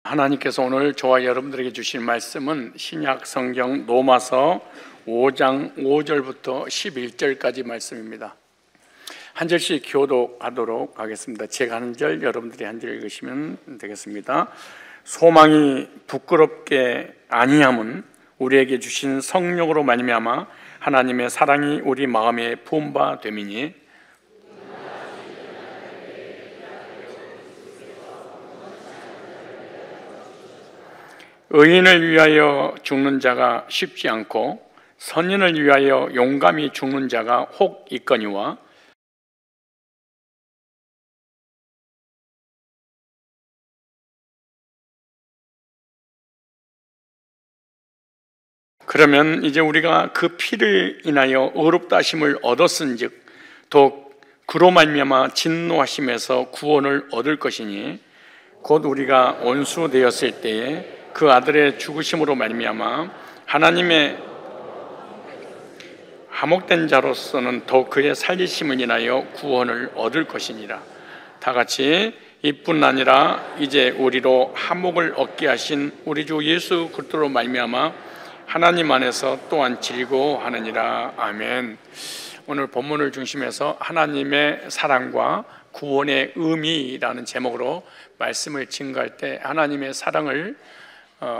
하나님께서 오늘 저와 여러분들에게 주실 말씀은 신약 성경 로마서 5장 5절부터 11절까지 말씀입니다. 한 절씩 교독하도록 하겠습니다. 제가 한 절, 여러분들이 한 절 읽으시면 되겠습니다. 소망이 부끄럽게 아니함은 우리에게 주신 성령으로 말미암아 하나님의 사랑이 우리 마음에 부은 바 됨이니, 의인을 위하여 죽는 자가 쉽지 않고 선인을 위하여 용감히 죽는 자가 혹 있거니와, 그러면 이제 우리가 그 피를 인하여 의롭다 하심을 얻었은즉 또 그로 말미암아 진노하심에서 구원을 얻을 것이니, 곧 우리가 원수 되었을 때에 그 아들의 죽으심으로 말미암아 하나님의 화목된 자로서는 더 그의 살리심을 인하여 구원을 얻을 것이니라. 다 같이 이뿐 아니라 이제 우리로 화목을 얻게 하신 우리 주 예수 그리스도로 말미암아 하나님 안에서 또한 즐거워하느니라. 아멘. 오늘 본문을 중심해서 하나님의 사랑과 구원의 의미라는 제목으로 말씀을 증거할 때 하나님의 사랑을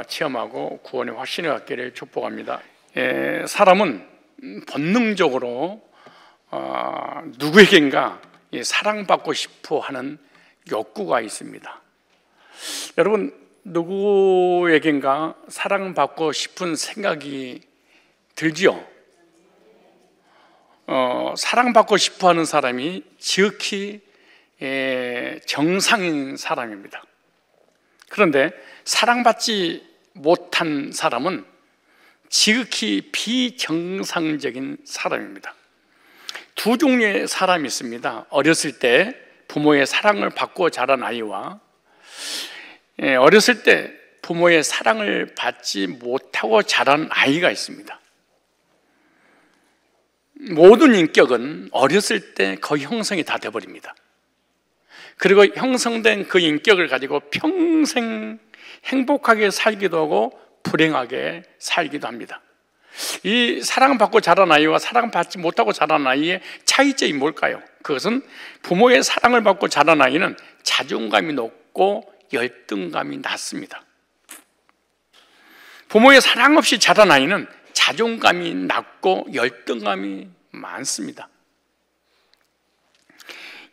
체험하고 구원의 확신을 갖기를 축복합니다. 사람은 본능적으로 누구에겐가 사랑받고 싶어 하는 욕구가 있습니다. 여러분, 누구에겐가 사랑받고 싶은 생각이 들지요? 사랑받고 싶어 하는 사람이 지극히 정상인 사람입니다. 그런데 사랑받지 못한 사람은 지극히 비정상적인 사람입니다. 두 종류의 사람이 있습니다. 어렸을 때 부모의 사랑을 받고 자란 아이와 어렸을 때 부모의 사랑을 받지 못하고 자란 아이가 있습니다. 모든 인격은 어렸을 때 거의 형성이 다 돼버립니다. 그리고 형성된 그 인격을 가지고 평생 행복하게 살기도 하고 불행하게 살기도 합니다. 이 사랑받고 자란 아이와 사랑받지 못하고 자란 아이의 차이점이 뭘까요? 그것은 부모의 사랑을 받고 자란 아이는 자존감이 높고 열등감이 낮습니다. 부모의 사랑 없이 자란 아이는 자존감이 낮고 열등감이 많습니다.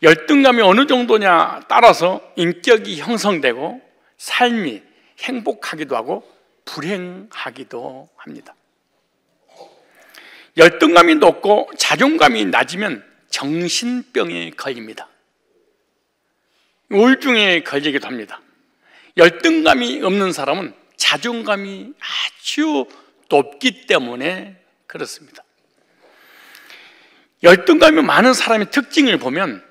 열등감이 어느 정도냐 따라서 인격이 형성되고 삶이 행복하기도 하고 불행하기도 합니다. 열등감이 높고 자존감이 낮으면 정신병에 걸립니다. 우울증에 걸리기도 합니다. 열등감이 없는 사람은 자존감이 아주 높기 때문에 그렇습니다. 열등감이 많은 사람의 특징을 보면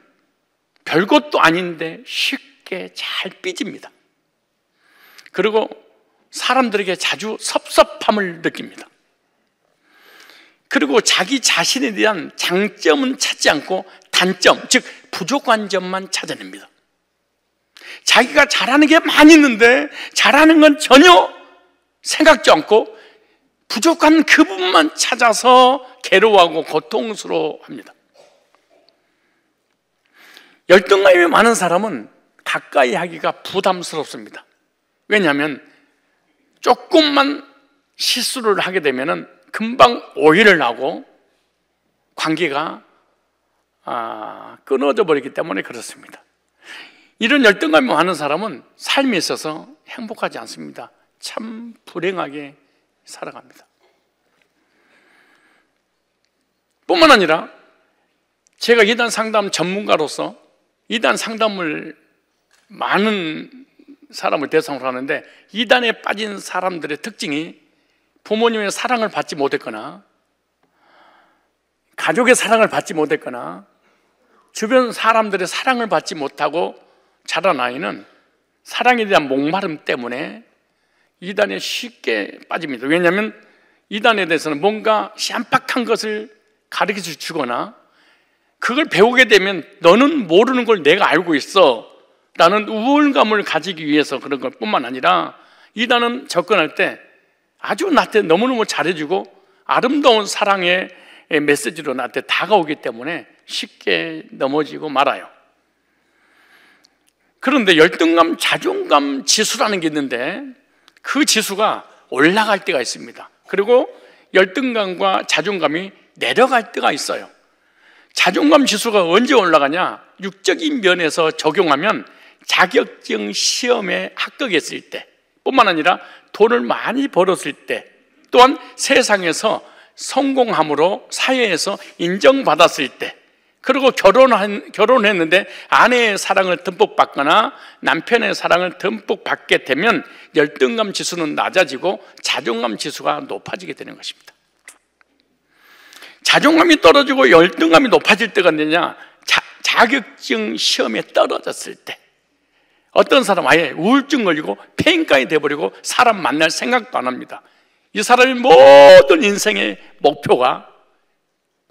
별것도 아닌데 쉽게 잘 삐집니다. 그리고 사람들에게 자주 섭섭함을 느낍니다. 그리고 자기 자신에 대한 장점은 찾지 않고 단점, 즉 부족한 점만 찾아냅니다. 자기가 잘하는 게 많이 있는데 잘하는 건 전혀 생각지 않고 부족한 그 부분만 찾아서 괴로워하고 고통스러워합니다. 열등감이 많은 사람은 가까이 하기가 부담스럽습니다. 왜냐하면 조금만 실수를 하게 되면 금방 오해를 하고 관계가 끊어져 버리기 때문에 그렇습니다. 이런 열등감이 많은 사람은 삶에 있어서 행복하지 않습니다. 참 불행하게 살아갑니다. 뿐만 아니라 제가 이단 상담 전문가로서 이단 상담을 많은 사람을 대상으로 하는데, 이단에 빠진 사람들의 특징이 부모님의 사랑을 받지 못했거나 가족의 사랑을 받지 못했거나 주변 사람들의 사랑을 받지 못하고 자란 아이는 사랑에 대한 목마름 때문에 이단에 쉽게 빠집니다. 왜냐하면 이단에 대해서는 뭔가 깜빡한 것을 가르쳐 주거나 그걸 배우게 되면 너는 모르는 걸 내가 알고 있어, 라는 우월감을 가지기 위해서 그런 것 뿐만 아니라 이단은 접근할 때 아주 나한테 너무너무 잘해주고 아름다운 사랑의 메시지로 나한테 다가오기 때문에 쉽게 넘어지고 말아요. 그런데 열등감, 자존감 지수라는 게 있는데 그 지수가 올라갈 때가 있습니다. 그리고 열등감과 자존감이 내려갈 때가 있어요. 자존감 지수가 언제 올라가냐? 육적인 면에서 적용하면 자격증 시험에 합격했을 때 뿐만 아니라 돈을 많이 벌었을 때, 또한 세상에서 성공함으로 사회에서 인정받았을 때, 그리고 결혼했는데 아내의 사랑을 듬뿍 받거나 남편의 사랑을 듬뿍 받게 되면 열등감 지수는 낮아지고 자존감 지수가 높아지게 되는 것입니다. 자존감이 떨어지고 열등감이 높아질 때가 언제냐? 자격증 시험에 떨어졌을 때. 어떤 사람 아예 우울증 걸리고 폐인까지 돼버리고 사람 만날 생각도 안 합니다. 이 사람의 모든 인생의 목표가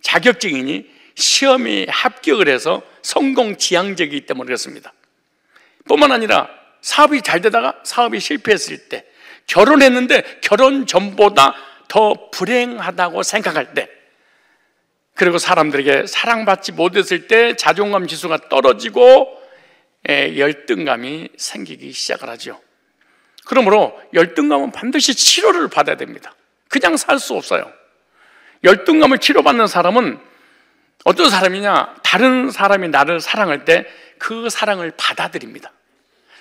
자격증이니 시험에 합격을 해서 성공 지향적이기 때문에 그렇습니다. 뿐만 아니라 사업이 잘 되다가 사업이 실패했을 때, 결혼했는데 결혼 전보다 더 불행하다고 생각할 때, 그리고 사람들에게 사랑받지 못했을 때 자존감 지수가 떨어지고 열등감이 생기기 시작을 하죠. 그러므로 열등감은 반드시 치료를 받아야 됩니다. 그냥 살 수 없어요. 열등감을 치료받는 사람은 어떤 사람이냐? 다른 사람이 나를 사랑할 때 그 사랑을 받아들입니다.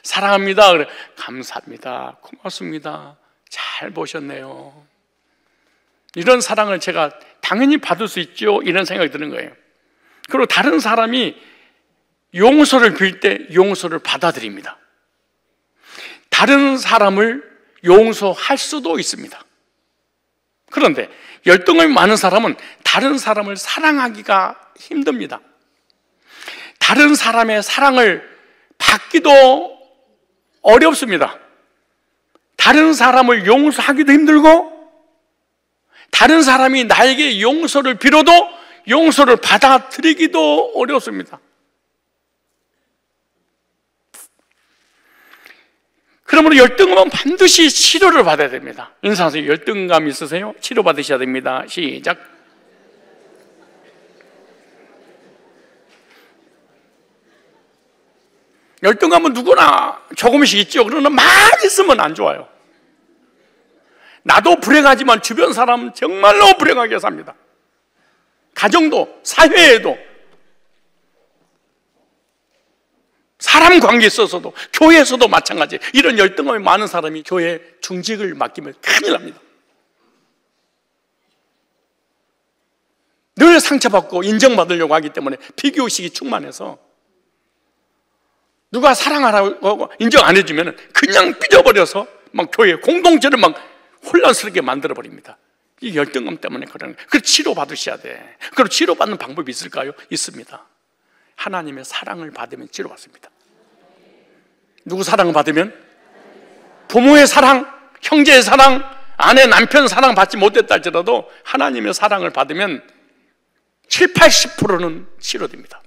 사랑합니다. 그래, 감사합니다. 고맙습니다. 잘 보셨네요. 이런 사랑을 제가 당연히 받을 수 있죠. 이런 생각이 드는 거예요. 그리고 다른 사람이 용서를 빌 때 용서를 받아들입니다. 다른 사람을 용서할 수도 있습니다. 그런데 열등감이 많은 사람은 다른 사람을 사랑하기가 힘듭니다. 다른 사람의 사랑을 받기도 어렵습니다. 다른 사람을 용서하기도 힘들고 다른 사람이 나에게 용서를 빌어도 용서를 받아들이기도 어렵습니다. 그러므로 열등감은 반드시 치료를 받아야 됩니다. 인사하세요. 열등감 있으세요? 치료받으셔야 됩니다. 시작. 열등감은 누구나 조금씩 있죠. 그러나 많이 있으면 안 좋아요. 나도 불행하지만 주변 사람은 정말로 불행하게 삽니다. 가정도, 사회에도, 사람 관계에 있어서도, 교회에서도 마찬가지. 이런 열등감이 많은 사람이 교회 중직을 맡기면 큰일 납니다. 늘 상처받고 인정받으려고 하기 때문에 비교의식이 충만해서 누가 사랑하라고 인정 안 해주면 그냥 삐져버려서 막 교회 공동체를 막 혼란스럽게 만들어버립니다. 이 열등감 때문에 그러는 거예요. 그래서 치료받으셔야 돼. 그럼 치료받는 방법이 있을까요? 있습니다. 하나님의 사랑을 받으면 치료받습니다. 누구 사랑을 받으면? 부모의 사랑, 형제의 사랑, 아내, 남편 사랑 받지 못했다 할지라도 하나님의 사랑을 받으면 7, 80%는 치료됩니다.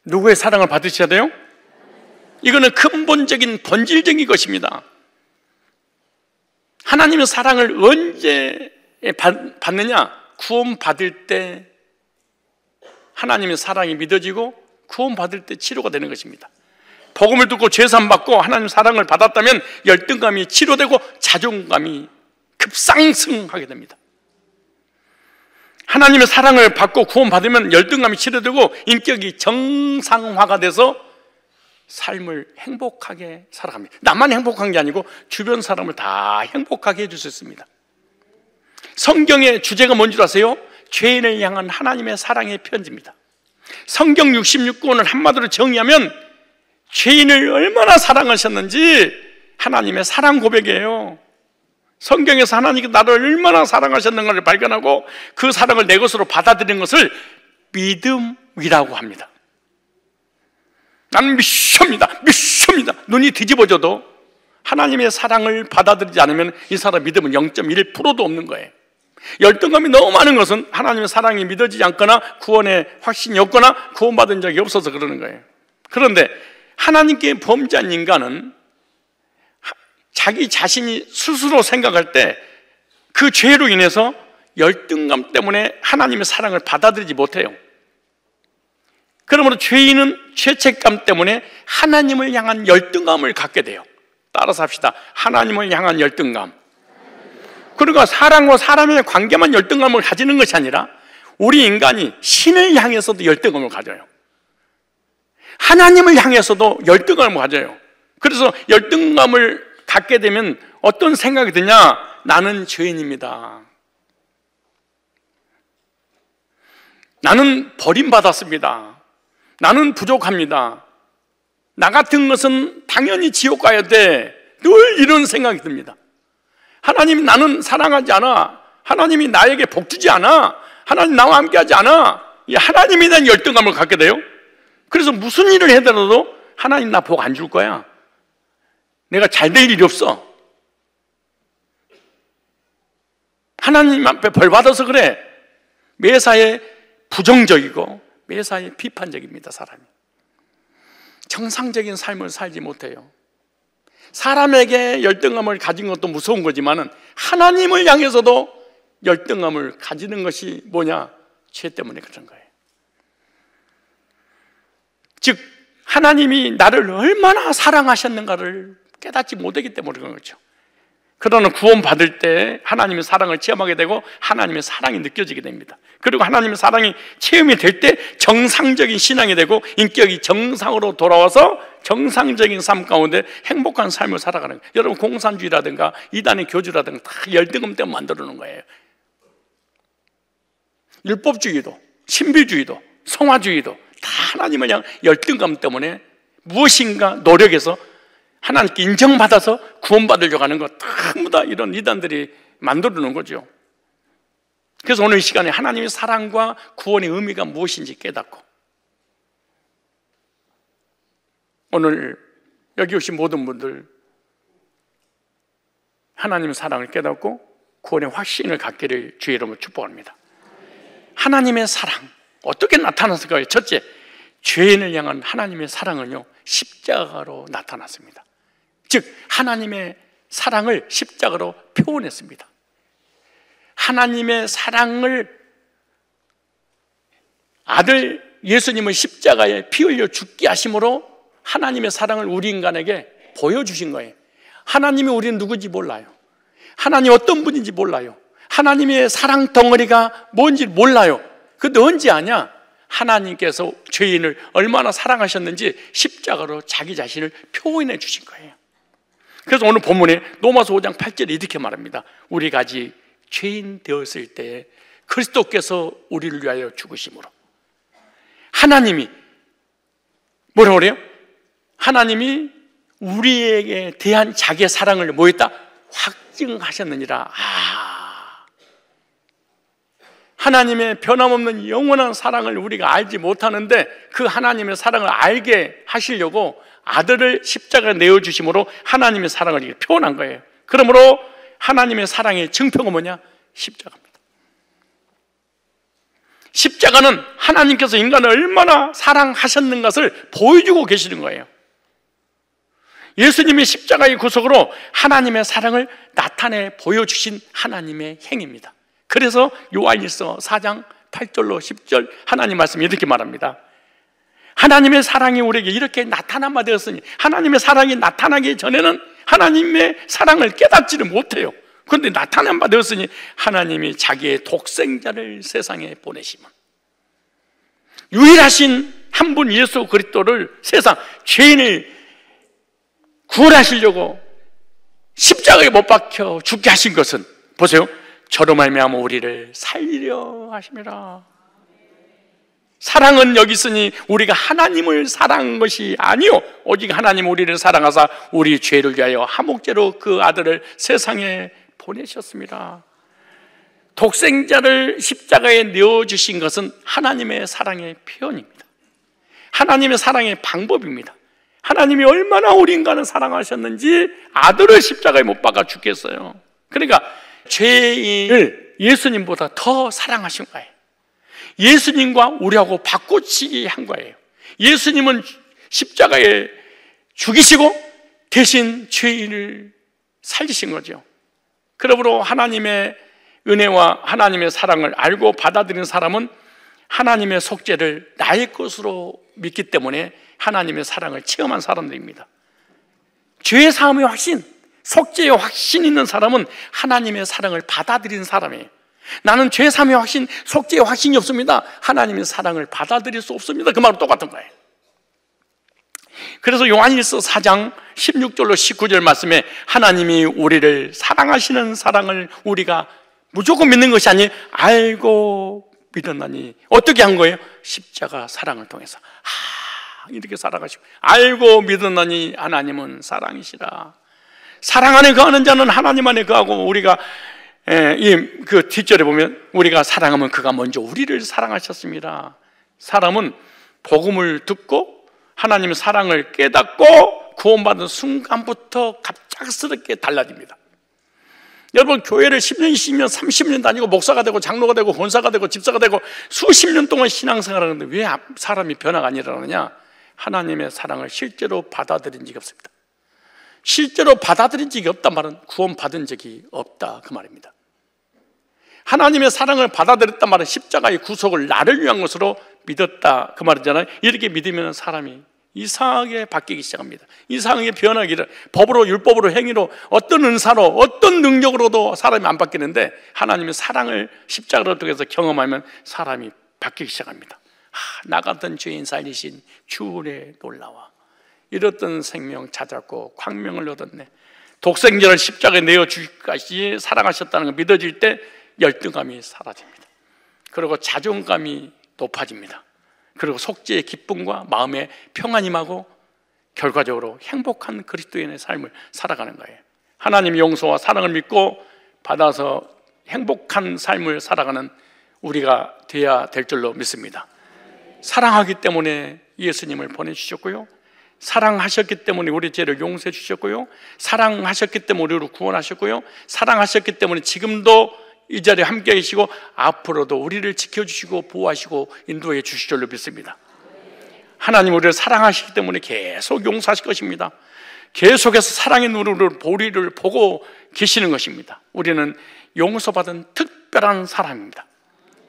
누구의 사랑을 받으셔야 돼요? 이거는 근본적인 본질적인 것입니다. 하나님의 사랑을 언제 받느냐? 구원받을 때 하나님의 사랑이 믿어지고 구원받을 때 치료가 되는 것입니다. 복음을 듣고 죄사함 받고 하나님의 사랑을 받았다면 열등감이 치료되고 자존감이 급상승하게 됩니다. 하나님의 사랑을 받고 구원받으면 열등감이 치료되고 인격이 정상화가 돼서 삶을 행복하게 살아갑니다. 나만 행복한 게 아니고 주변 사람을 다 행복하게 해줄 수 있습니다. 성경의 주제가 뭔지 아세요? 죄인을 향한 하나님의 사랑의 편지입니다. 성경 66권을 한마디로 정의하면 죄인을 얼마나 사랑하셨는지 하나님의 사랑 고백이에요. 성경에서 하나님이 나를 얼마나 사랑하셨는가를 발견하고 그 사랑을 내 것으로 받아들이는 것을 믿음이라고 합니다. 나는 믿습니다. 눈이 뒤집어져도 하나님의 사랑을 받아들이지 않으면 이 사람 믿음은 0.1%도 없는 거예요. 열등감이 너무 많은 것은 하나님의 사랑이 믿어지지 않거나 구원의 확신이 없거나 구원받은 적이 없어서 그러는 거예요. 그런데 하나님께 범죄한 인간은 자기 자신이 스스로 생각할 때 그 죄로 인해서 열등감 때문에 하나님의 사랑을 받아들이지 못해요. 그러므로 죄인은 죄책감 때문에 하나님을 향한 열등감을 갖게 돼요. 따라서 합시다. 하나님을 향한 열등감. 그러니까 사람과 사람의 관계만 열등감을 가지는 것이 아니라 우리 인간이 신을 향해서도 열등감을 가져요. 하나님을 향해서도 열등감을 가져요. 그래서 열등감을 갖게 되면 어떤 생각이 드냐? 나는 죄인입니다. 나는 버림받았습니다. 나는 부족합니다. 나 같은 것은 당연히 지옥 가야 돼. 늘 이런 생각이 듭니다. 하나님이 나는 사랑하지 않아. 하나님이 나에게 복 주지 않아. 하나님 나와 함께 하지 않아. 이 하나님에 대한 열등감을 갖게 돼요. 그래서 무슨 일을 해더라도 하나님 나 복 안 줄 거야. 내가 잘 될 일이 없어. 하나님 앞에 벌 받아서 그래. 매사에 부정적이고 매사에 비판적입니다. 사람이 정상적인 삶을 살지 못해요. 사람에게 열등감을 가진 것도 무서운 거지만은 하나님을 향해서도 열등감을 가지는 것이 뭐냐? 죄 때문에 그런 거예요. 즉 하나님이 나를 얼마나 사랑하셨는가를 깨닫지 못하기 때문에 그런 거죠. 그러나 구원받을 때 하나님의 사랑을 체험하게 되고 하나님의 사랑이 느껴지게 됩니다. 그리고 하나님의 사랑이 체험이 될 때 정상적인 신앙이 되고 인격이 정상으로 돌아와서 정상적인 삶 가운데 행복한 삶을 살아가는 거예요. 여러분 공산주의라든가 이단의 교주라든가 다 열등감 때문에 만들어 놓은 거예요. 율법주의도 신비주의도 성화주의도 다 하나님을 향한 열등감 때문에 무엇인가 노력해서 하나님께 인정받아서 구원받으려고 하는 것 전부 다 이런 이단들이 만들어 놓은 거죠. 그래서 오늘 이 시간에 하나님의 사랑과 구원의 의미가 무엇인지 깨닫고 오늘 여기 오신 모든 분들 하나님의 사랑을 깨닫고 구원의 확신을 갖기를 주의 이름으로 축복합니다. 하나님의 사랑 어떻게 나타났을까요? 첫째, 죄인을 향한 하나님의 사랑은요 십자가로 나타났습니다. 즉 하나님의 사랑을 십자가로 표현했습니다. 하나님의 사랑을 아들 예수님을 십자가에 피 흘려 죽게 하심으로 하나님의 사랑을 우리 인간에게 보여주신 거예요. 하나님이 우리는 누구인지 몰라요. 하나님 어떤 분인지 몰라요. 하나님의 사랑 덩어리가 뭔지 몰라요. 근데 언제 아냐? 하나님께서 죄인을 얼마나 사랑하셨는지 십자가로 자기 자신을 표현해 주신 거예요. 그래서 오늘 본문에 로마서 5장 8절에 이렇게 말합니다. 우리가 아직 죄인 되었을 때 그리스도께서 우리를 위하여 죽으심으로 하나님이 뭐라고 그래요? 하나님이 우리에게 대한 자기의 사랑을 뭐 했다? 확증하셨느니라. 하나님의 변함없는 영원한 사랑을 우리가 알지 못하는데 그 하나님의 사랑을 알게 하시려고 아들을 십자가에 내어주심으로 하나님의 사랑을 이렇게 표현한 거예요. 그러므로 하나님의 사랑의 증표가 뭐냐? 십자가입니다. 십자가는 하나님께서 인간을 얼마나 사랑하셨는 것을 보여주고 계시는 거예요. 예수님의 십자가의 구속으로 하나님의 사랑을 나타내 보여주신 하나님의 행위입니다. 그래서 요한일서 4장 8절로 10절 하나님 말씀이 이렇게 말합니다. 하나님의 사랑이 우리에게 이렇게 나타난 바 되었으니 하나님의 사랑이 나타나기 전에는 하나님의 사랑을 깨닫지를 못해요. 그런데 나타난 바 되었으니 하나님이 자기의 독생자를 세상에 보내시면 유일하신 한 분 예수 그리스도를 세상 죄인을 구원하시려고 십자가에 못 박혀 죽게 하신 것은 보세요. 저로 말미암아 우리를 살리려 하심이라. 사랑은 여기 있으니 우리가 하나님을 사랑한 것이 아니요 오직 하나님 우리를 사랑하사 우리 죄를 위하여 화목제로 그 아들을 세상에 보내셨습니다. 독생자를 십자가에 내어주신 것은 하나님의 사랑의 표현입니다. 하나님의 사랑의 방법입니다. 하나님이 얼마나 우리 인간을 사랑하셨는지 아들을 십자가에 못 박아 죽겠어요. 그러니까 죄인을 예수님보다 더 사랑하신 거예요. 예수님과 우리하고 바꾸치기 한 거예요. 예수님은 십자가에 죽이시고 대신 죄인을 살리신 거죠. 그러므로 하나님의 은혜와 하나님의 사랑을 알고 받아들이는 사람은 하나님의 속죄를 나의 것으로 믿기 때문에 하나님의 사랑을 체험한 사람들입니다. 죄 사함의 확신, 속죄의 확신 있는 사람은 하나님의 사랑을 받아들이는 사람이에요. 나는 죄 사함의 확신, 속죄의 확신이 없습니다. 하나님의 사랑을 받아들일 수 없습니다. 그 말은 똑같은 거예요. 그래서 요한일서 4장 16절로 19절 말씀에 하나님이 우리를 사랑하시는 사랑을 우리가 무조건 믿는 것이 아니 알고 믿었나니 어떻게 한 거예요? 십자가 사랑을 통해서 이렇게 살아가시고 알고 믿었나니 하나님은 사랑이시라. 사랑 안에 거하는 자는 하나님 안에 거하고 우리가 그 뒷절에 보면 우리가 사랑하면 그가 먼저 우리를 사랑하셨습니다. 사람은 복음을 듣고 하나님의 사랑을 깨닫고 구원받은 순간부터 갑작스럽게 달라집니다. 여러분 교회를 10년, 20년, 30년 다니고 목사가 되고 장로가 되고 권사가 되고 집사가 되고 수십 년 동안 신앙생활을 하는데 왜 사람이 변화가 안 일어나느냐? 하나님의 사랑을 실제로 받아들인 적이 없습니다. 실제로 받아들인 적이 없단 말은 구원받은 적이 없다 그 말입니다. 하나님의 사랑을 받아들였단 말은 십자가의 구속을 나를 위한 것으로 믿었다 그 말이잖아요. 이렇게 믿으면 사람이 이상하게 바뀌기 시작합니다. 이상하게 변하기를 법으로 율법으로 행위로 어떤 은사로 어떤 능력으로도 사람이 안 바뀌는데 하나님의 사랑을 십자가로 통해서 경험하면 사람이 바뀌기 시작합니다. 나 같은 죄인 살리신 주의 놀라와 잃었던 생명 찾았고 광명을 얻었네. 독생자를 십자가에 내어 주기까지 사랑하셨다는 걸 믿어질 때 열등감이 사라집니다. 그리고 자존감이 높아집니다. 그리고 속죄의 기쁨과 마음의 평안이 임하고 결과적으로 행복한 그리스도인의 삶을 살아가는 거예요. 하나님의 용서와 사랑을 믿고 받아서 행복한 삶을 살아가는 우리가 되어야 될 줄로 믿습니다. 사랑하기 때문에 예수님을 보내주셨고요, 사랑하셨기 때문에 우리 죄를 용서해 주셨고요, 사랑하셨기 때문에 우리를 구원하셨고요, 사랑하셨기 때문에 지금도 이 자리에 함께 계시고 앞으로도 우리를 지켜주시고 보호하시고 인도해 주실 줄로 믿습니다. 하나님 우리를 사랑하시기 때문에 계속 용서하실 것입니다. 계속해서 사랑의 눈으로 우리를 보고 계시는 것입니다. 우리는 용서받은 특별한 사람입니다.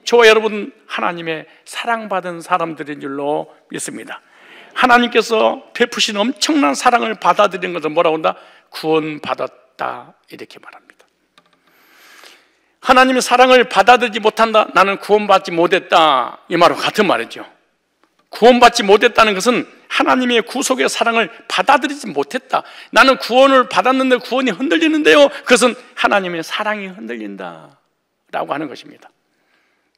저와 여러분 하나님의 사랑받은 사람들인 줄로 믿습니다. 하나님께서 베푸신 엄청난 사랑을 받아들이는 것을 뭐라고 한다? 구원받았다 이렇게 말합니다. 하나님의 사랑을 받아들이지 못한다, 나는 구원받지 못했다, 이 말과 같은 말이죠. 구원받지 못했다는 것은 하나님의 구속의 사랑을 받아들이지 못했다. 나는 구원을 받았는데 구원이 흔들리는데요, 그것은 하나님의 사랑이 흔들린다 라고 하는 것입니다.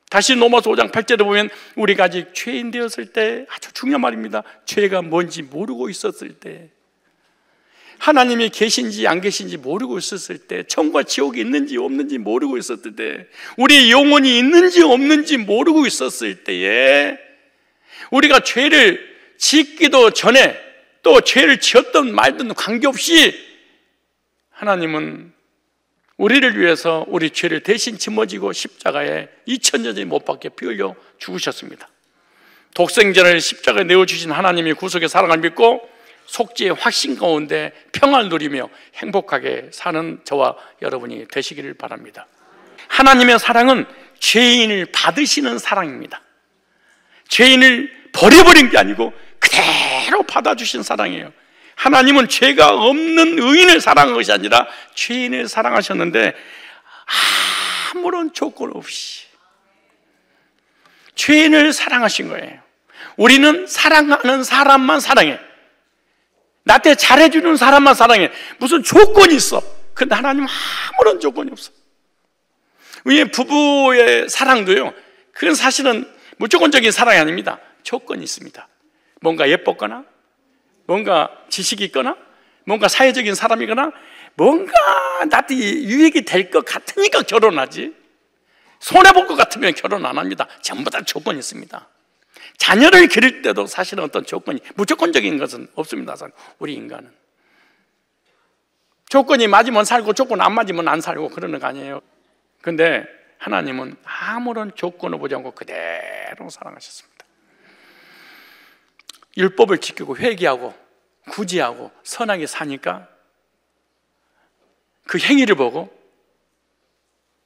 다시 로마서 5장 8절에 보면 우리가 아직 죄인 되었을 때, 아주 중요한 말입니다. 죄가 뭔지 모르고 있었을 때, 하나님이 계신지 안 계신지 모르고 있었을 때, 천국과 지옥이 있는지 없는지 모르고 있었을 때, 우리의 영혼이 있는지 없는지 모르고 있었을 때에 우리가 죄를 짓기도 전에 또 죄를 지었든 말든 관계없이 하나님은 우리를 위해서 우리 죄를 대신 짊어지고 십자가에 2000년 전에 못 박혀 피 흘려 죽으셨습니다. 독생자를 십자가에 내어주신 하나님의 구속의 사랑을 믿고 속죄의 확신 가운데 평안을 누리며 행복하게 사는 저와 여러분이 되시기를 바랍니다. 하나님의 사랑은 죄인을 받으시는 사랑입니다. 죄인을 버려버린 게 아니고 그대로 받아주신 사랑이에요. 하나님은 죄가 없는 의인을 사랑한 것이 아니라 죄인을 사랑하셨는데 아무런 조건 없이 죄인을 사랑하신 거예요. 우리는 사랑하는 사람만 사랑해. 나한테 잘해주는 사람만 사랑해. 무슨 조건이 있어. 근데 하나님은 아무런 조건이 없어. 우리 부부의 사랑도요, 그건 사실은 무조건적인 사랑이 아닙니다. 조건이 있습니다. 뭔가 예뻤거나, 뭔가 지식이 있거나, 뭔가 사회적인 사람이거나, 뭔가 나한테 유익이 될 것 같으니까 결혼하지, 손해볼 것 같으면 결혼 안 합니다. 전부 다 조건이 있습니다. 자녀를 기를 때도 사실은 어떤 조건이, 무조건적인 것은 없습니다. 우리 인간은 조건이 맞으면 살고 조건 안 맞으면 안 살고 그러는 거 아니에요. 근데 하나님은 아무런 조건을 보지 않고 그대로 사랑하셨습니다. 율법을 지키고 회개하고 구제하고 선하게 사니까 그 행위를 보고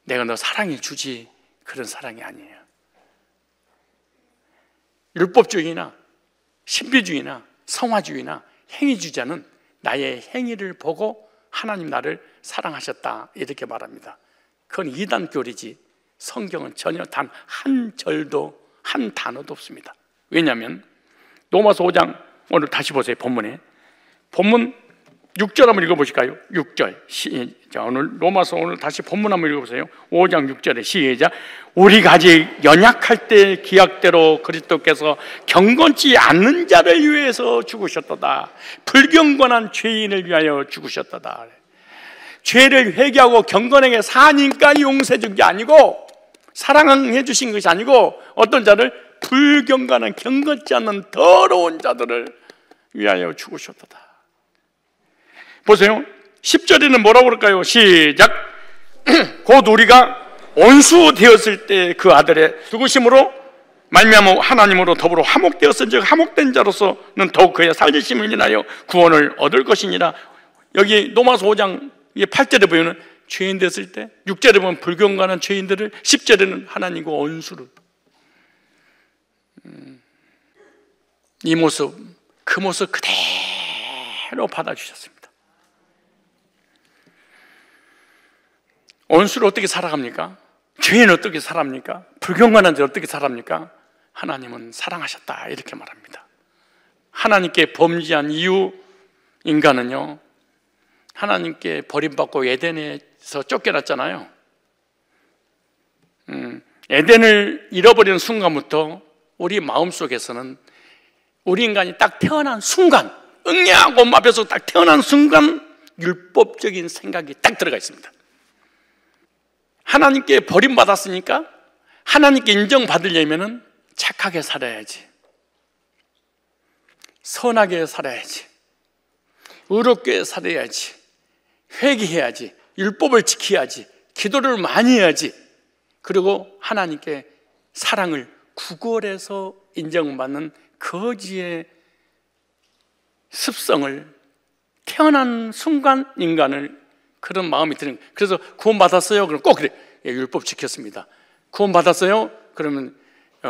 내가 너 사랑해 주지, 그런 사랑이 아니에요. 율법주의나 신비주의나 성화주의나 행위주의자는 나의 행위를 보고 하나님 나를 사랑하셨다 이렇게 말합니다. 그건 이단 교리지 성경은 전혀 단 한 절도 한 단어도 없습니다. 왜냐하면 로마서 5장, 오늘 다시 보세요. 본문에 본문 6절 한번 읽어보실까요? 6절. 자, 오늘 로마서 오늘 다시 본문 한번 읽어보세요. 5장 6절에 시작. 우리가 아직 연약할 때 기약대로 그리스도께서 경건치 않는 자를 위해서 죽으셨도다. 불경건한 죄인을 위하여 죽으셨도다. 죄를 회개하고 경건하게 사니까 용서해 준 게 아니고, 사랑해 주신 것이 아니고, 어떤 자를 불경건한 경건치 않는 더러운 자들을 위하여 죽으셨도다. 보세요. 10절에는 뭐라고 그럴까요? 시작. 곧 우리가 원수 되었을 때 그 아들의 죽으심으로 말미암아 하나님으로 더불어 화목되었은즉 화목된 자로서는 더욱 그의 살리심을 인하여 구원을 얻을 것이니라. 여기 로마서 5장 8절에 보면 죄인 됐을 때, 6절에 보면 불경건한 죄인들을, 10절에는 하나님과 원수를. 이 모습, 그 모습 그대로 받아주셨습니다. 원수를 어떻게 살아갑니까? 죄인은 어떻게 살아갑니까? 불경건한 자를 어떻게 살아갑니까? 하나님은 사랑하셨다 이렇게 말합니다. 하나님께 범죄한 이유, 인간은요 하나님께 버림받고 에덴에서 쫓겨났잖아요. 에덴을 잃어버리는 순간부터 우리 마음속에서는, 우리 인간이 딱 태어난 순간, 응애하고 엄마 뱃속 딱 태어난 순간 율법적인 생각이 딱 들어가 있습니다. 하나님께 버림받았으니까 하나님께 인정받으려면 착하게 살아야지, 선하게 살아야지, 의롭게 살아야지, 회개해야지, 율법을 지켜야지, 기도를 많이 해야지, 그리고 하나님께 사랑을 구걸해서 인정받는 거지의 습성을 태어난 순간 인간을 그런 마음이 드는 거예요. 그래서 구원받았어요? 그럼 꼭 그래. 예, 율법 지켰습니다. 구원받았어요? 그러면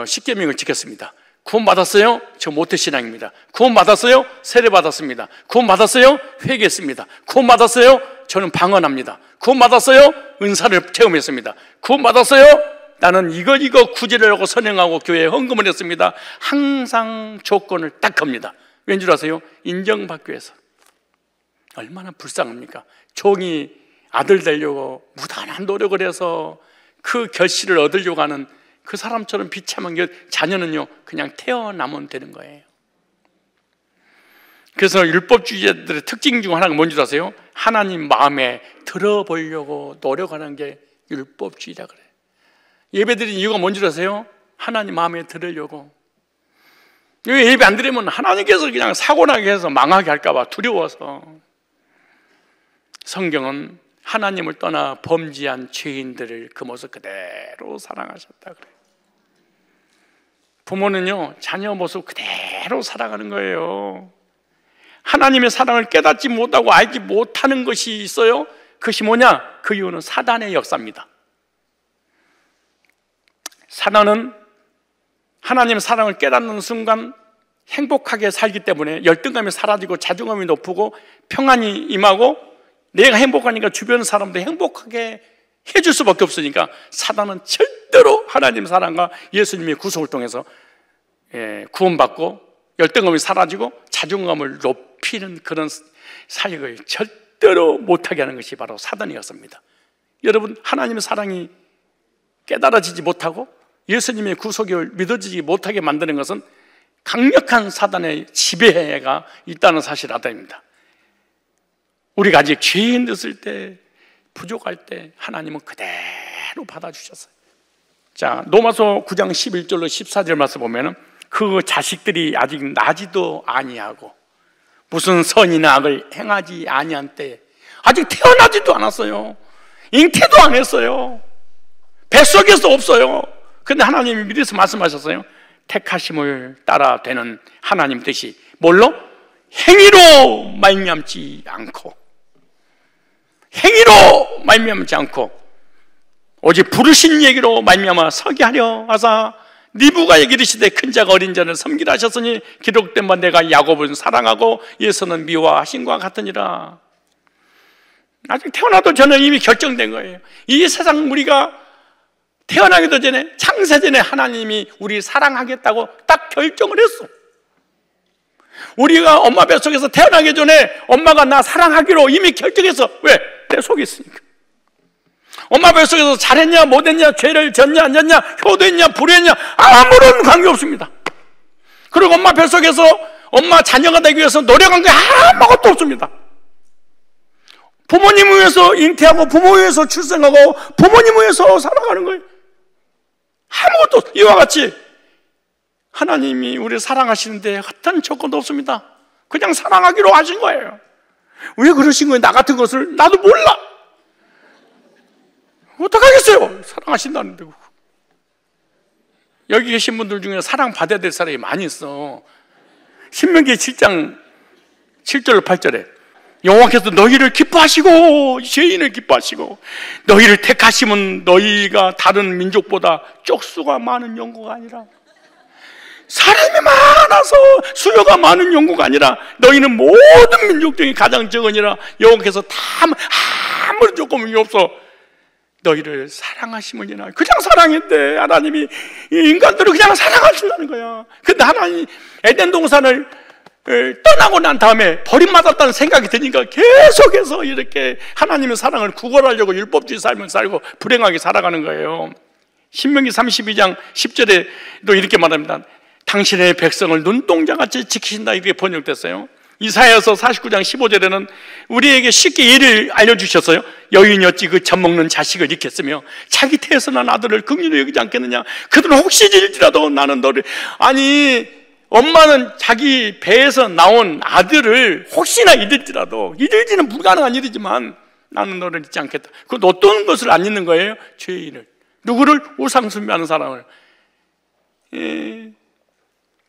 십계명을 지켰습니다. 구원받았어요? 저 모태신앙입니다. 구원받았어요? 세례받았습니다. 구원받았어요? 회개했습니다. 구원받았어요? 저는 방언합니다. 구원받았어요? 은사를 체험했습니다. 구원받았어요? 나는 이거 구제를 하고 선행하고 교회에 헌금을 했습니다. 항상 조건을 딱 겁니다. 왠 줄 아세요? 인정받기 위해서. 얼마나 불쌍합니까? 종이 아들 되려고 무단한 노력을 해서 그 결실을 얻으려고 하는 그 사람처럼 비참한 자녀는요 그냥 태어나면 되는 거예요. 그래서 율법주의자들의 특징 중 하나가 뭔지 아세요? 하나님 마음에 들어보려고 노력하는 게 율법주의자 그래요. 예배드리는 이유가 뭔지 아세요? 하나님 마음에 들으려고. 예배 안 드리면 하나님께서 그냥 사고나게 해서 망하게 할까 봐 두려워서. 성경은 하나님을 떠나 범죄한 죄인들을 그 모습 그대로 사랑하셨다 그래요. 부모는요 자녀 모습 그대로 살아가는 거예요. 하나님의 사랑을 깨닫지 못하고 알지 못하는 것이 있어요. 그것이 뭐냐? 그 이유는 사단의 역사입니다. 사단은 하나님의 사랑을 깨닫는 순간 행복하게 살기 때문에 열등감이 사라지고 자존감이 높고 평안이 임하고, 내가 행복하니까 주변 사람도 행복하게 해줄 수밖에 없으니까 사단은 절대로 하나님의 사랑과 예수님의 구속을 통해서 구원받고 열등감이 사라지고 자존감을 높이는 그런 사역을 절대로 못하게 하는 것이 바로 사단이었습니다. 여러분, 하나님의 사랑이 깨달아지지 못하고 예수님의 구속을 믿어지지 못하게 만드는 것은 강력한 사단의 지배가 있다는 사실을 알아야 됩니다. 우리가 아직 죄인 됐을 때, 부족할 때 하나님은 그대로 받아주셨어요. 자, 로마서 9장 11절로 14절 말씀 보면은 그 자식들이 아직 나지도 아니하고 무슨 선이나 악을 행하지 아니한 때, 아직 태어나지도 않았어요. 잉태도 안 했어요. 뱃속에서 없어요. 근데 하나님이 미리서 말씀하셨어요. 택하심을 따라 되는 하나님 뜻이 뭘로? 행위로 말미암지 않고, 행위로 말미암지 않고 오직 부르신 얘기로 말미암아 서게 하려 하사 리브가에게 이르시되 큰 자가 어린 자를 섬기라 하셨으니 기록된 바 내가 야곱은 사랑하고 예서는 미워하신 것 같으니라. 아직 태어나도 전에 이미 결정된 거예요. 이 세상 우리가 태어나기도 전에, 창세전에 하나님이 우리 사랑하겠다고 딱 결정을 했어. 우리가 엄마 뱃속에서 태어나기 전에 엄마가 나 사랑하기로 이미 결정했어. 왜? 내 속에 있으니까. 엄마 뱃속에서 잘했냐 못했냐, 죄를 졌냐 안 졌냐, 효도했냐 불효했냐 아무런 관계없습니다. 그리고 엄마 뱃속에서 엄마 자녀가 되기 위해서 노력한 게 아무것도 없습니다. 부모님을 위해서 잉태하고 부모를 위해서 출생하고 부모님을 위해서 살아가는 거예요. 아무것도 없어요. 이와 같이 하나님이 우리를 사랑하시는데 어떤 조건도 없습니다. 그냥 사랑하기로 하신 거예요. 왜 그러신 거예요? 나 같은 것을 나도 몰라. 어떡하겠어요? 사랑하신다는데. 여기 계신 분들 중에 사랑받아야 될 사람이 많이 있어. 신명기 7장 7절 8절에 여호와께서 너희를 기뻐하시고 죄인을 기뻐하시고 너희를 택하시면 너희가 다른 민족보다 쪽수가 많은 영구가 아니라, 사람이 많아서 수요가 많은 영구가 아니라 너희는 모든 민족 중에 가장 적으니라. 여호와께서 아무런 조건이 없어 너희를 사랑하시면이나. 그냥 사랑했대. 하나님이 인간들을 그냥 사랑하신다는 거야. 근데 하나님 에덴 동산을 떠나고 난 다음에 버림받았다는 생각이 드니까 계속해서 이렇게 하나님의 사랑을 구걸하려고 율법주의 삶을 살고 불행하게 살아가는 거예요. 신명기 32장 10절에도 이렇게 말합니다. 당신의 백성을 눈동자같이 지키신다, 이렇게 번역됐어요. 이사야서 49장 15절에는 우리에게 쉽게 예를 알려주셨어요. 여인이 어찌 그 젖먹는 자식을 잃겠으며 자기 태에서 난 아들을 긍휼히 여기지 않겠느냐. 그들은 혹시 잃지라도 나는 너를. 아니, 엄마는 자기 배에서 나온 아들을 혹시나 잃을지라도, 잃을지는 불가능한 일이지만 나는 너를 잊지 않겠다. 그 어떤 것을 안 잊는 거예요? 죄인을. 누구를? 우상숭배하는 사람을.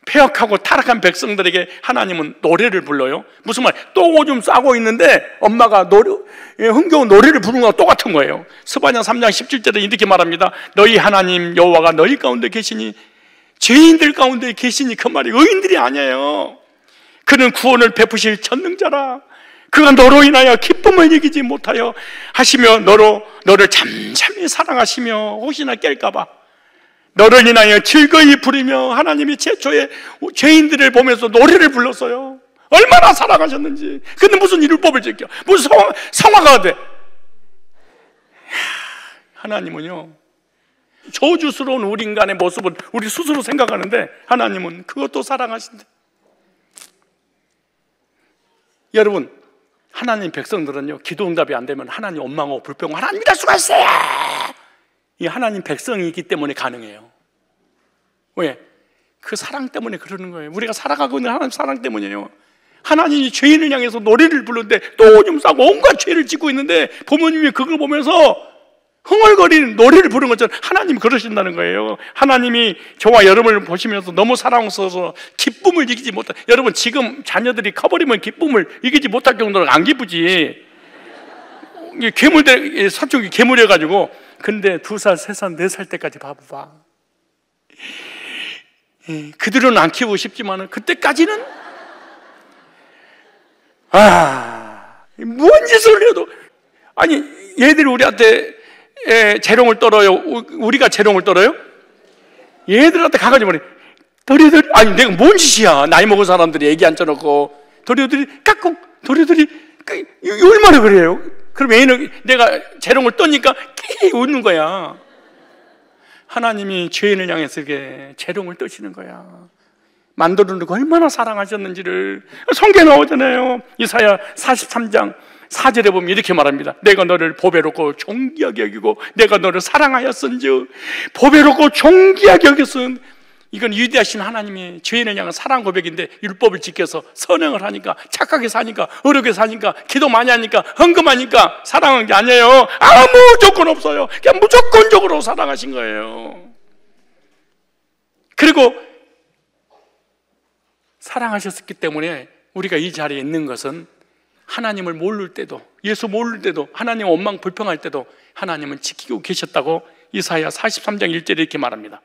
폐역하고 타락한 백성들에게 하나님은 노래를 불러요. 무슨 말? 또 오줌 싸고 있는데 엄마가 흥겨운 노래를 부르는 거와 똑같은 거예요. 스바냐 3장 17절에 이렇게 말합니다. 너희 하나님 여호와가 너희 가운데 계시니, 죄인들 가운데 계시니, 그 말이 의인들이 아니에요. 그는 구원을 베푸실 전능자라. 그가 너로 인하여 기쁨을 이기지 못하여 하시며 너를 잠잠히 사랑하시며 혹시나 깰까봐 너를 인하여 즐거이 부르며. 하나님이 최초에 죄인들을 보면서 노래를 불렀어요. 얼마나 사랑하셨는지. 근데 무슨 율법을 지켜? 무슨 성화가 돼? 하나님은요, 저주스러운 우리 인간의 모습은 우리 스스로 생각하는데 하나님은 그것도 사랑하신다. 여러분, 하나님 백성들은요, 기도 응답이 안 되면 하나님 원망하고 불평하고 하나님 이럴 수가 있어요. 이 하나님 백성이기 때문에 가능해요. 왜? 그 사랑 때문에 그러는 거예요. 우리가 살아가고 있는 하나님 사랑 때문이에요. 하나님이 죄인을 향해서 노래를 부르는데 또 오줌 싸고 온갖 죄를 짓고 있는데 부모님이 그걸 보면서 흥얼거리는 노래를 부르는 것처럼 하나님이 그러신다는 거예요. 하나님이 저와 여러분을 보시면서 너무 사랑스러워서 기쁨을 이기지 못한, 여러분 지금 자녀들이 커버리면 기쁨을 이기지 못할 정도로 안 기쁘지. 괴물들, 서쪽이 괴물이어가지고. 근데 2살, 3살, 4살 때까지 봐봐. 그들은 안 키우고 싶지만 그때까지는 무슨 짓을 해도, 아니 얘들이 우리한테 재롱을 떨어요? 우리가 재롱을 떨어요? 얘들한테 가가지고 말해. 도리도리, 아니 내가 뭔 짓이야. 나이 먹은 사람들이 애기 앉혀놓고 도리도리 깍꿍, 도리도리 얼마나 그래요? 그럼 애는 내가 재롱을 떠니까 끼 웃는 거야. 하나님이 죄인을 향해서 이렇게 재롱을 떠시는 거야. 만들어놓고 얼마나 사랑하셨는지를 성경에 나오잖아요. 이사야 43장 4절에 보면 이렇게 말합니다. 내가 너를 보배롭고 존귀하게 여기고 내가 너를 사랑하였은즉, 보배롭고 존귀하게 여겼은. 이건 위대하신 하나님의 죄인을 향한 사랑 고백인데, 율법을 지켜서 선행을 하니까, 착하게 사니까, 어렵게 사니까, 기도 많이 하니까, 헌금하니까 사랑한 게 아니에요. 아무 조건 없어요. 그냥 무조건적으로 사랑하신 거예요. 그리고 사랑하셨기 때문에 우리가 이 자리에 있는 것은, 하나님을 모를 때도, 예수 모를 때도, 하나님 원망 불평할 때도 하나님은 지키고 계셨다고 이사야 43장 1절에 이렇게 말합니다.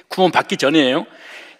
구원 받기 전이에요.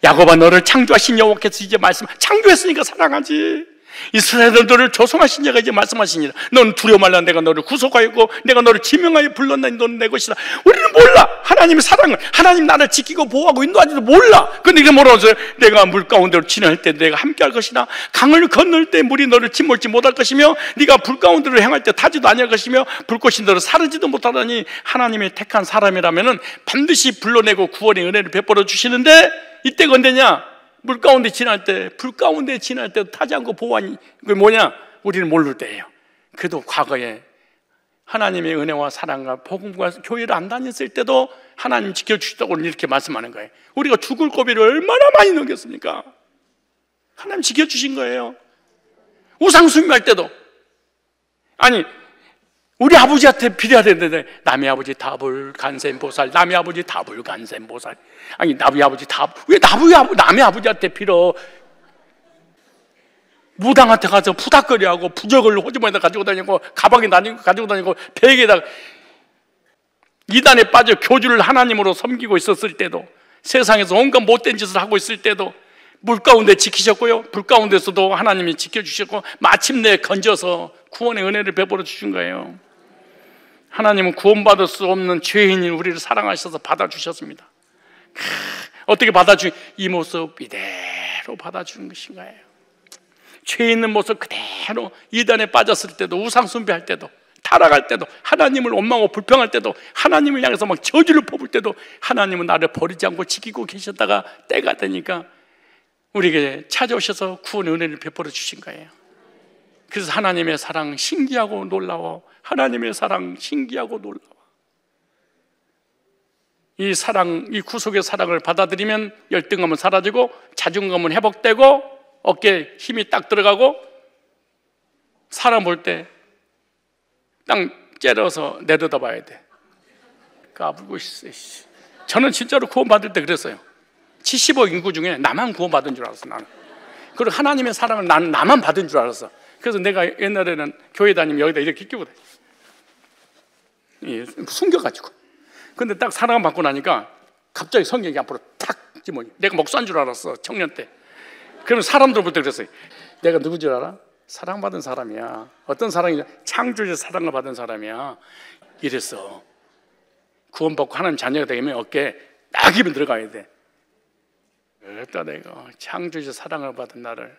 야곱아, 너를 창조하신 여호와께서 이제 창조했으니까 사랑하지. 이스라엘은 너를 조성하신 자가 이제 말씀하시니라. 넌 두려워 말라. 내가 너를 구속하였고 내가 너를 지명하여 불렀나니 너는 내 것이다. 우리는 몰라. 하나님의 사랑을, 하나님 나를 지키고 보호하고 인도하지도 몰라. 근데 이게 뭐라고 해서, 내가 물 가운데로 지날 때 내가 함께 할 것이다. 강을 건널 때 물이 너를 침몰지 못할 것이며, 네가 불 가운데로 행할 때 타지도 아니할 것이며, 불꽃이 너를 사르지도 못하다니. 하나님의 택한 사람이라면 반드시 불러내고 구원의 은혜를 베풀어 주시는데, 이때가 언제냐? 물 가운데 지날 때, 불 가운데 지날 때 타지 않고 보호하니, 그게 뭐냐? 우리는 모를 때예요. 그래도 과거에 하나님의 은혜와 사랑과 복음과 교회를 안 다녔을 때도 하나님 지켜주시다고 이렇게 말씀하는 거예요. 우리가 죽을 고비를 얼마나 많이 넘겼습니까? 하나님 지켜주신 거예요. 우상 숭배할 때도, 아니 우리 아버지한테 빌어야 되는데, 남의 아버지 다불 간센보살, 남의 아버지 다불 간센보살. 아니 남의 아버지 왜 남의 아버지한테 빌어? 무당한테 가서 푸닥거리하고 부적을 호주머니에다 가지고 다니고, 가방에 가지고 다니고, 베개에다 이단에 빠져 교주를 하나님으로 섬기고 있었을 때도, 세상에서 온갖 못된 짓을 하고 있을 때도 물 가운데 지키셨고요, 불 가운데서도 하나님이 지켜주셨고, 마침내 건져서 구원의 은혜를 베풀어 주신 거예요. 하나님은 구원받을 수 없는 죄인인 우리를 사랑하셔서 받아주셨습니다. 어떻게 이 모습 이대로 받아주는 것인가요? 죄 있는 모습 그대로, 이단에 빠졌을 때도, 우상 숭배할 때도, 타락할 때도, 하나님을 원망하고 불평할 때도, 하나님을 향해서 막 저주를 퍼붓을 때도 하나님은 나를 버리지 않고 지키고 계셨다가 때가 되니까 우리에게 찾아오셔서 구원의 은혜를 베풀어 주신 거예요. 그래서 하나님의 사랑 신기하고 놀라워. 하나님의 사랑 신기하고 놀라워. 이 사랑, 이 구속의 사랑을 받아들이면 열등감은 사라지고, 자존감은 회복되고, 어깨에 힘이 딱 들어가고, 사람 볼 때 땅 째려서 내려다봐야 돼. 까불고 있어. 저는 진짜로 구원받을 때 그랬어요. 70억 인구 중에 나만 구원받은 줄 알았어, 나는. 그리고 하나님의 사랑을 나만 받은 줄 알았어. 그래서 내가 옛날에는 교회 다니면 여기다 이렇게 끼고 다녔어. 숨겨가지고. 근데 딱 사랑 받고 나니까 갑자기 성경이 앞으로 탁 지뭐, 내가 목사인 줄 알았어, 청년 때. 그럼 사람들 볼 때 그랬어요. 내가 누구 줄 알아? 사랑받은 사람이야. 어떤 사랑이냐? 창조주의 사랑을 받은 사람이야. 이랬어. 구원받고 하나님 자녀가 되면 어깨에 딱 입에 들어가야 돼. 그랬다 내가 창조주의 사랑을 받은 나를,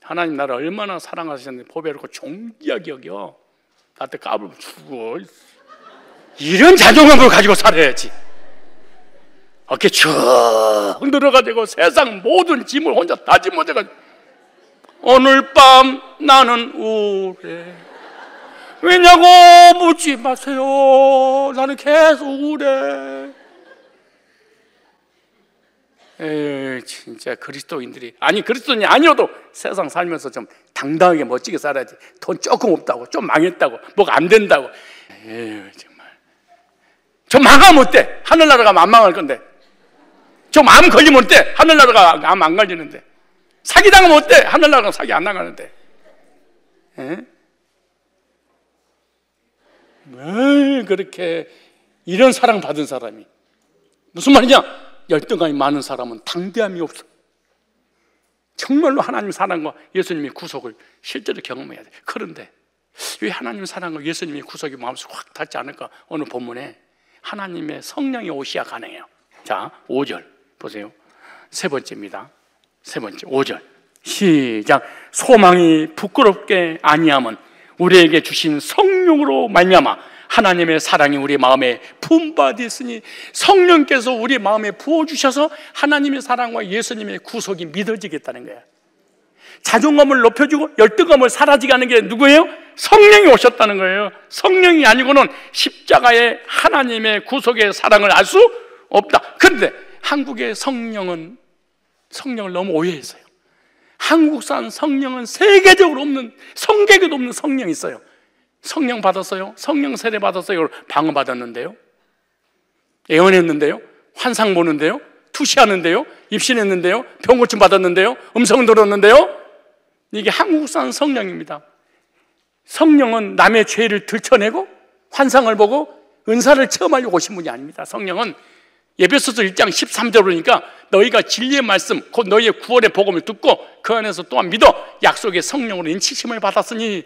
하나님 나를 얼마나 사랑하셨는지 보배롭고 존귀하게 여겨. 나한테 까불면 죽어. 이런 자존감을 가지고 살아야지. 어깨 쭉 늘어가지고 세상 모든 짐을 혼자 다 짊어져가지고, 오늘 밤 나는 우울해. 왜냐고 묻지 마세요. 나는 계속 우울해. 에이, 진짜 그리스도인들이, 아니 그리스도인이 아니어도 세상 살면서 좀 당당하게 멋지게 살아야지. 돈 조금 없다고, 좀 망했다고, 뭐가 안 된다고, 에이 정말. 좀 망하면 어때? 하늘나라가 안 망할 건데. 좀 암 걸리면 어때? 하늘나라가 암 안 걸리는데. 사기 당하면 어때? 하늘나라가 사기 안 당하는데. 왜 그렇게 이런 사랑 받은 사람이, 무슨 말이냐? 열등감이 많은 사람은 당대함이 없어. 정말로 하나님 사랑과 예수님의 구속을 실제로 경험해야 돼. 그런데 왜 하나님 사랑과 예수님의 구속이 마음속에 확 닿지 않을까? 오늘 본문에 하나님의 성령이 오셔야 가능해요. 자, 5절 보세요. 세 번째입니다. 세 번째 5절 시작. 소망이 부끄럽게 아니함은 우리에게 주신 성령으로 말미암아 하나님의 사랑이 우리 마음에 분바되었으니, 성령께서 우리 마음에 부어주셔서 하나님의 사랑과 예수님의 구속이 믿어지겠다는 거예요. 자존감을 높여주고 열등감을 사라지게 하는 게 누구예요? 성령이 오셨다는 거예요. 성령이 아니고는 십자가의 하나님의 구속의 사랑을 알 수 없다. 그런데 한국의 성령을 너무 오해했어요. 한국산 성령은 세계적으로 없는, 성계에도 없는 성령이 있어요. 성령 받았어요? 성령 세례 받았어요? 방언 받았는데요? 예언했는데요? 환상 보는데요? 투시하는데요? 입신했는데요? 병고침 받았는데요? 음성 들었는데요? 이게 한국산 성령입니다. 성령은 남의 죄를 들춰내고 환상을 보고 은사를 체험하려고 오신 분이 아닙니다. 성령은 에베소서 1장 13절 보니까 너희가 진리의 말씀 곧 너희의 구원의 복음을 듣고 그 안에서 또한 믿어 약속의 성령으로 인치심을 받았으니,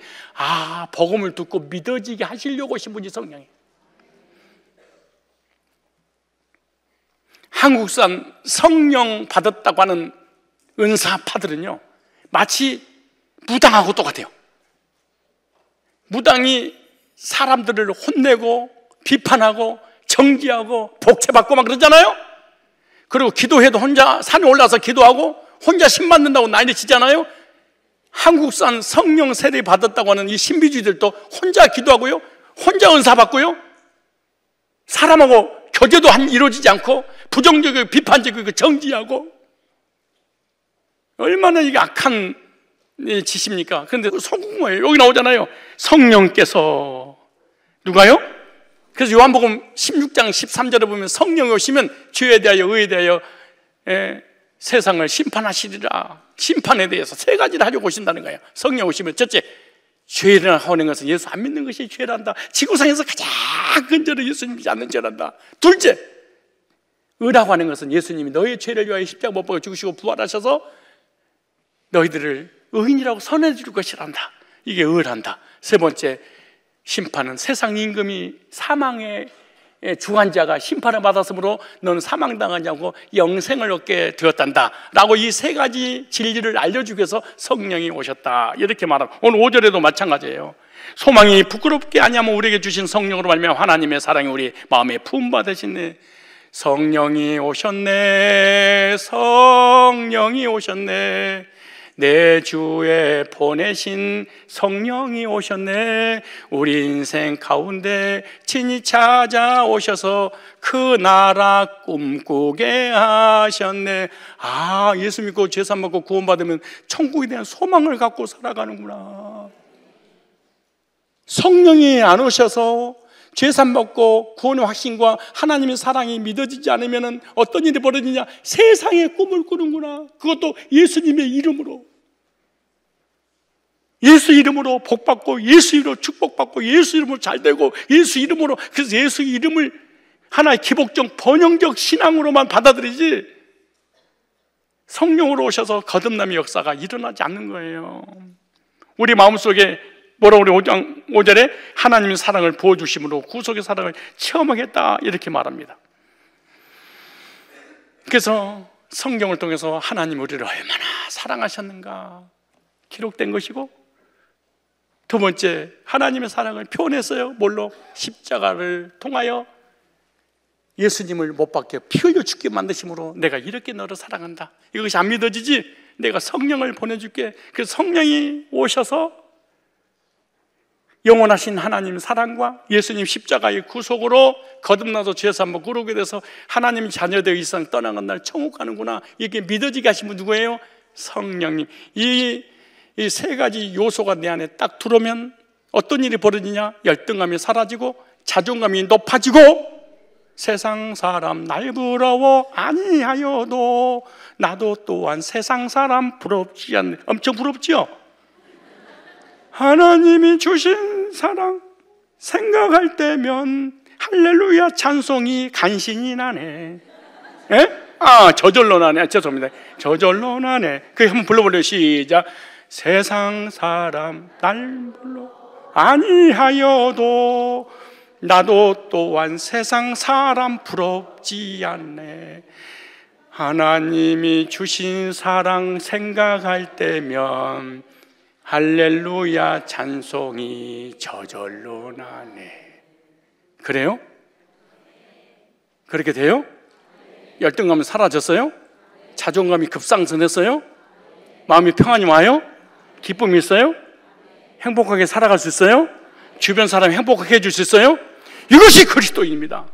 복음을 듣고 믿어지게 하시려고 오신 분이 성령이에요. 한국산 성령 받았다고 하는 은사파들은요, 마치 무당하고 똑같아요. 무당이 사람들을 혼내고 비판하고 정지하고 복채받고 막 그러잖아요. 그리고 기도해도 혼자 산에 올라서 기도하고 혼자 신 받는다고 난리 치잖아요. 한국산 성령 세례 받았다고 하는 이 신비주의들도 혼자 기도하고요, 혼자 은사 받고요, 사람하고 교제도 이루어지지 않고 부정적이고 비판적이고 정지하고, 얼마나 이게 악한 짓입니까? 그런데 성공이에요. 여기 나오잖아요. 성령께서, 누가요? 그래서 요한복음 16장 13절에 보면 성령이 오시면 죄에 대하여 의에 대하여 세상을 심판하시리라. 심판에 대해서 세 가지를 하려고 오신다는 거예요. 성령 오시면 첫째, 죄를 하는 것은 예수 안 믿는 것이 죄란다. 지구상에서 가장 근저로 예수님 믿지 않는 죄란다. 둘째, 의라고 하는 것은 예수님이 너희의 죄를 위하여 십자가 못 박아 죽으시고 부활하셔서 너희들을 의인이라고 선언해 줄 것이란다. 이게 의란다. 세 번째, 심판은 세상 임금이 사망의 주관자가 심판을 받았으므로 너는 사망당하지 않고 영생을 얻게 되었단다 라고 이 세 가지 진리를 알려주기 위해서 성령이 오셨다, 이렇게 말합니다. 오늘 5절에도 마찬가지예요. 소망이 부끄럽게 아니하면 우리에게 주신 성령으로 말미암아 하나님의 사랑이 우리 마음에 부음받으시네. 성령이 오셨네, 성령이 오셨네, 내 주에 보내신 성령이 오셨네. 우리 인생 가운데 친히 찾아오셔서 그 나라 꿈꾸게 하셨네. 예수 믿고 죄산 받고 구원받으면 천국에 대한 소망을 갖고 살아가는구나. 성령이 안 오셔서 죄산 받고 구원의 확신과 하나님의 사랑이 믿어지지 않으면 어떤 일이 벌어지냐? 세상의 꿈을 꾸는구나. 그것도 예수님의 이름으로. 예수 이름으로 복받고 예수 이름으로 축복받고 예수 이름으로 잘되고 예수 이름으로, 그래서 예수 이름을 하나의 기복적 번영적 신앙으로만 받아들이지 성령으로 오셔서 거듭남의 역사가 일어나지 않는 거예요. 우리 마음속에 뭐라고 우리 5장 5절에 하나님의 사랑을 부어주심으로 구속의 사랑을 체험하겠다, 이렇게 말합니다. 그래서 성경을 통해서 하나님 우리를 얼마나 사랑하셨는가 기록된 것이고, 두 번째, 하나님의 사랑을 표현했어요. 뭘로? 십자가를 통하여 예수님을 못 박혀 피 흘려 죽게 만드심으로 내가 이렇게 너를 사랑한다. 이것이 안 믿어지지? 내가 성령을 보내줄게. 그래서 성령이 오셔서 영원하신 하나님 사랑과 예수님 십자가의 구속으로 거듭나서 죄에서 한번 구르게 돼서 하나님 자녀되어 이 세상 떠나간 날 천국 가는구나, 이게 믿어지게 하신 분 누구예요? 성령님. 이 세 가지 요소가 내 안에 딱 들어오면 어떤 일이 벌어지냐? 열등감이 사라지고 자존감이 높아지고 세상 사람 날 부러워 아니하여도 나도 또한 세상 사람 부럽지 않네. 엄청 부럽지요? 하나님이 주신 사랑 생각할 때면 할렐루야 찬송이 간신히 나네. 예? 저절로 나네. 죄송합니다. 저절로 나네. 그 한번 불러볼래요. 시작. 세상 사람 날 불러 아니하여도 나도 또한 세상 사람 부럽지 않네. 하나님이 주신 사랑 생각할 때면 할렐루야 찬송이 저절로 나네. 그래요? 그렇게 돼요? 열등감은 사라졌어요? 자존감이 급상승했어요? 마음이 평안이 와요? 기쁨이 있어요? 행복하게 살아갈 수 있어요? 주변 사람 행복하게 해줄 수 있어요? 이것이 그리스도인입니다.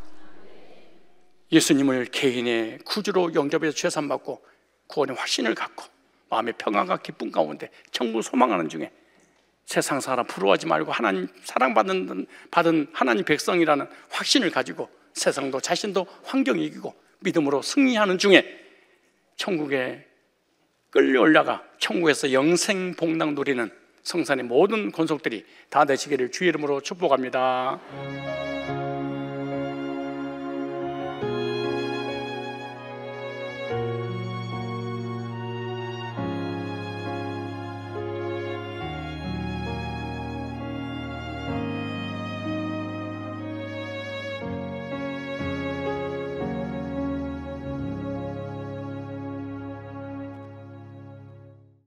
예수님을 개인의 구주로 영접해서 죄산받고 구원의 확신을 갖고 마음의 평안과 기쁨 가운데 천국을 소망하는 중에 세상 사람 부러워하지 말고 하나님 사랑받은 하나님 백성이라는 확신을 가지고 세상도 자신도 환경 이기고 믿음으로 승리하는 중에 천국에 끌려 올라가 천국에서 영생 복락 누리는 성산의 모든 권속들이 다 되시기를 주의 이름으로 축복합니다.